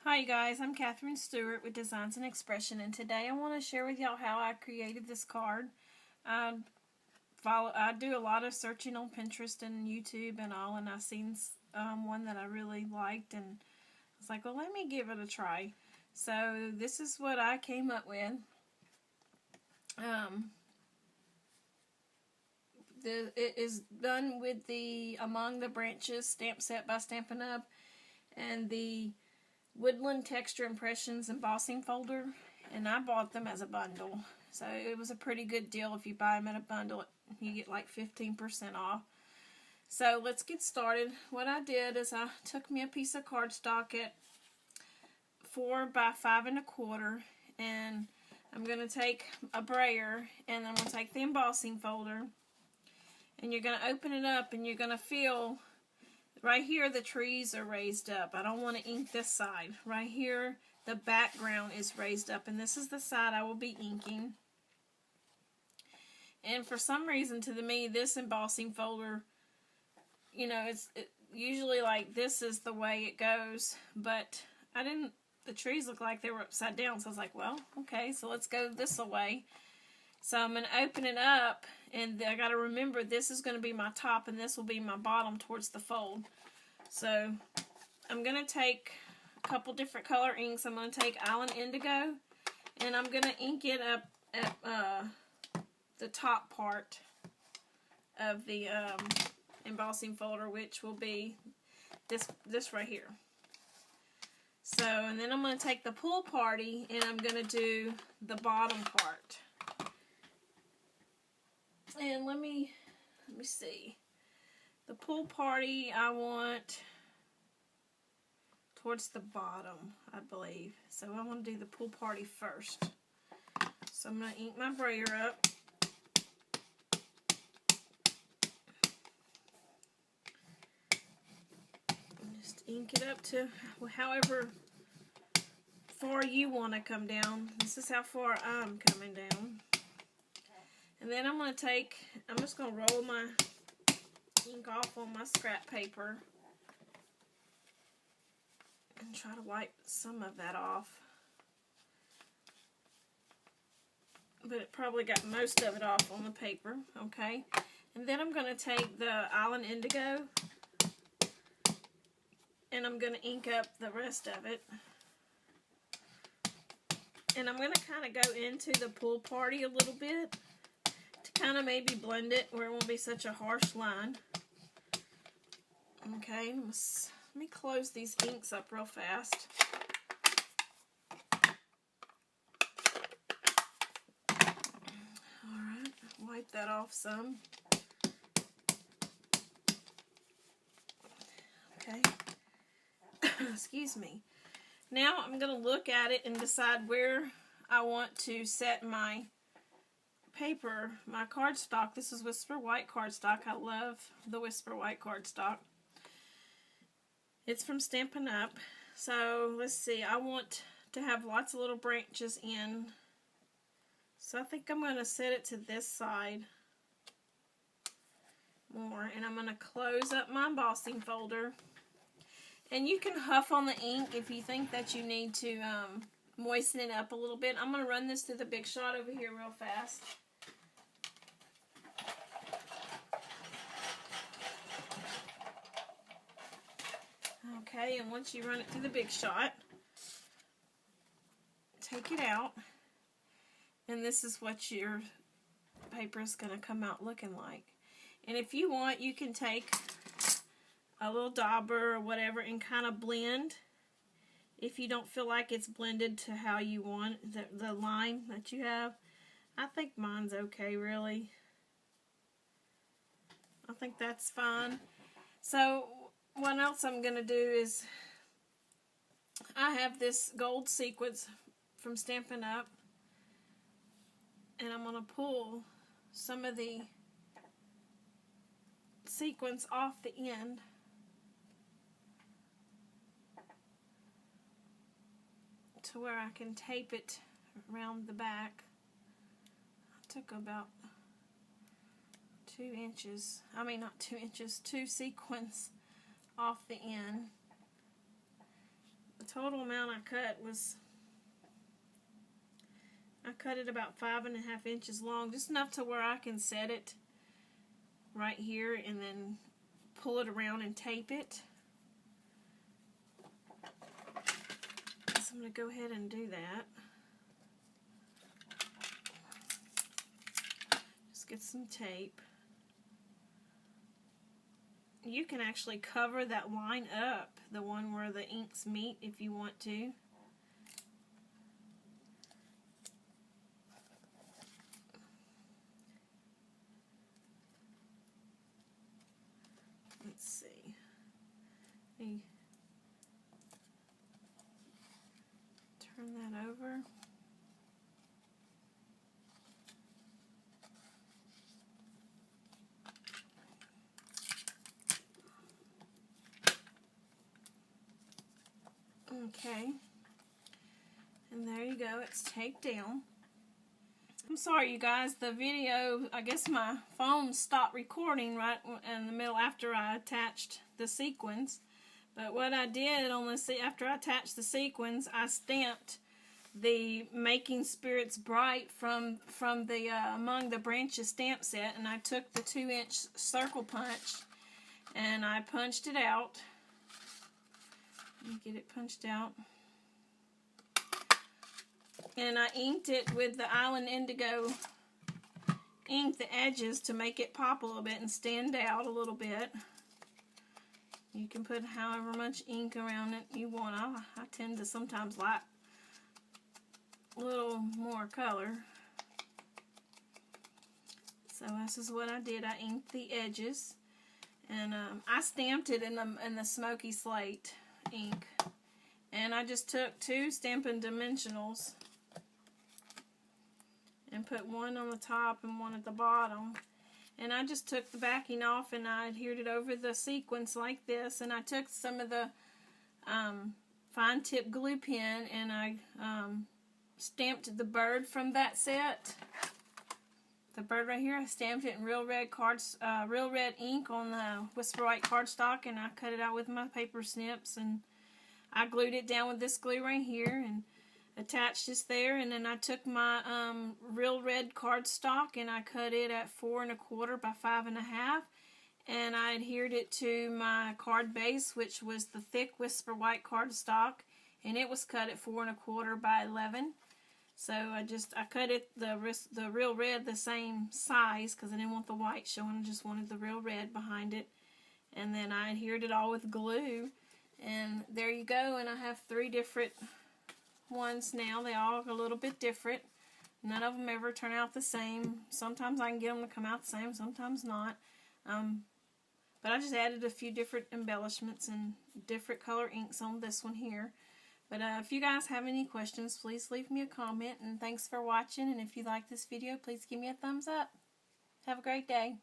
Hi guys, I'm Catherine Stewart with Designs and Expression, and today I want to share with y'all how I created this card. I do a lot of searching on Pinterest and YouTube and all, and I seen one that I really liked, and I was like, well, let me give it a try. So this is what I came up with. It is done with the Among the Branches stamp set by Stampin' Up! And the Woodland Texture Impressions embossing folder, and I bought them as a bundle, so it was a pretty good deal. If you buy them in a bundle, you get like 15% off. So let's get started. What I did is I took me a piece of cardstock at 4 by 5 1/4, and I'm going to take a brayer, and I'm going to take the embossing folder, and you're going to open it up, and you're going to feel right here the trees are raised up. I don't want to ink this side. Right here the background is raised up, and this is the side I will be inking. And for some reason, to me, this embossing folder, you know, it's usually like this is the way it goes, but the trees look like they were upside down, so I was like, well, okay, so let's go this way. So I'm going to open it up, and I got to remember this is going to be my top and this will be my bottom towards the fold. So I'm going to take a couple different color inks. I'm going to take Island Indigo, and I'm going to ink it up at the top part of the embossing folder, which will be this right here. So, and then I'm going to take the Pool Party, and I'm going to do the bottom part. And let me see. The Pool Party I want towards the bottom, I believe. So I want to do the Pool Party first. So I'm going to ink my brayer up. Just ink it up to however far you want to come down. This is how far I'm coming down. And then I'm just going to roll my ink off on my scrap paper and try to wipe some of that off. But it probably got most of it off on the paper, okay? And then I'm going to take the Island Indigo, and I'm going to ink up the rest of it. And I'm going to kind of go into the Pool Party a little bit, kind of maybe blend it where it won't be such a harsh line. Okay, let me close these inks up real fast. Alright, wipe that off some. Okay. Excuse me. Now I'm going to look at it and decide where I want to set my paper, my cardstock. This is Whisper White cardstock. I love the Whisper White cardstock. It's from Stampin' Up. So let's see, I want to have lots of little branches in. So I think I'm going to set it to this side more, and I'm going to close up my embossing folder. And you can huff on the ink if you think that you need to moisten it up a little bit. I'm going to run this through the Big Shot over here real fast. Okay, and once you run it through the Big Shot, take it out, and this is what your paper is going to come out looking like. And if you want, you can take a little dauber or whatever and kind of blend. If you don't feel like it's blended to how you want the line that you have. I think mine's okay, really. I think that's fine. So what else I'm going to do is, I have this gold sequins from Stampin' Up, and I'm going to pull some of the sequins off the end to where I can tape it around the back. I took about 2 inches, I mean not 2 inches, 2 sequins off the end. total amount I cut was, I cut it about 5.5 inches long, just enough to where I can set it right here and then pull it around and tape it. So I'm going to go ahead and do that. Just get some tape. You can actually cover that line up, the one where the inks meet, if you want to. Let's see. Turn that over. Okay, and there you go, it's taped down. I'm sorry you guys, the video, I guess my phone stopped recording right in the middle after I attached the sequins. But what I did on the after I attached the sequins, I stamped the Making Spirits Bright from the Among the Branches stamp set, and I took the 2-inch circle punch and I punched it out. Let me get it punched out. And I inked it with the Island Indigo ink, the edges, to make it pop a little bit and stand out a little bit. You can put however much ink around it you want. I tend to sometimes like a little more color. So this is what I did. I inked the edges, and I stamped it in the Smoky Slate ink. And I just took 2 Stampin' Dimensionals and put one on the top and one at the bottom. And I just took the backing off and I adhered it over the sequence like this. And I took some of the fine tip glue pen and I stamped the bird from that set. The bird right here, I stamped it in real red ink on the Whisper White cardstock, and I cut it out with my paper snips, and I glued it down with this glue right here and attached this there. And then I took my real red cardstock and I cut it at 4 1/4 by 5 1/2, and I adhered it to my card base, which was the thick Whisper White cardstock, and it was cut at 4 1/4 by 11. So I cut it the real red the same size because I didn't want the white showing. I just wanted the real red behind it, and then I adhered it all with glue. And there you go, and I have 3 different ones now. They all are a little bit different. None of them ever turn out the same. Sometimes I can get them to come out the same, sometimes not. But I just added a few different embellishments and different color inks on this one here. But if you guys have any questions, please leave me a comment. And thanks for watching. And if you like this video, please give me a thumbs up. Have a great day.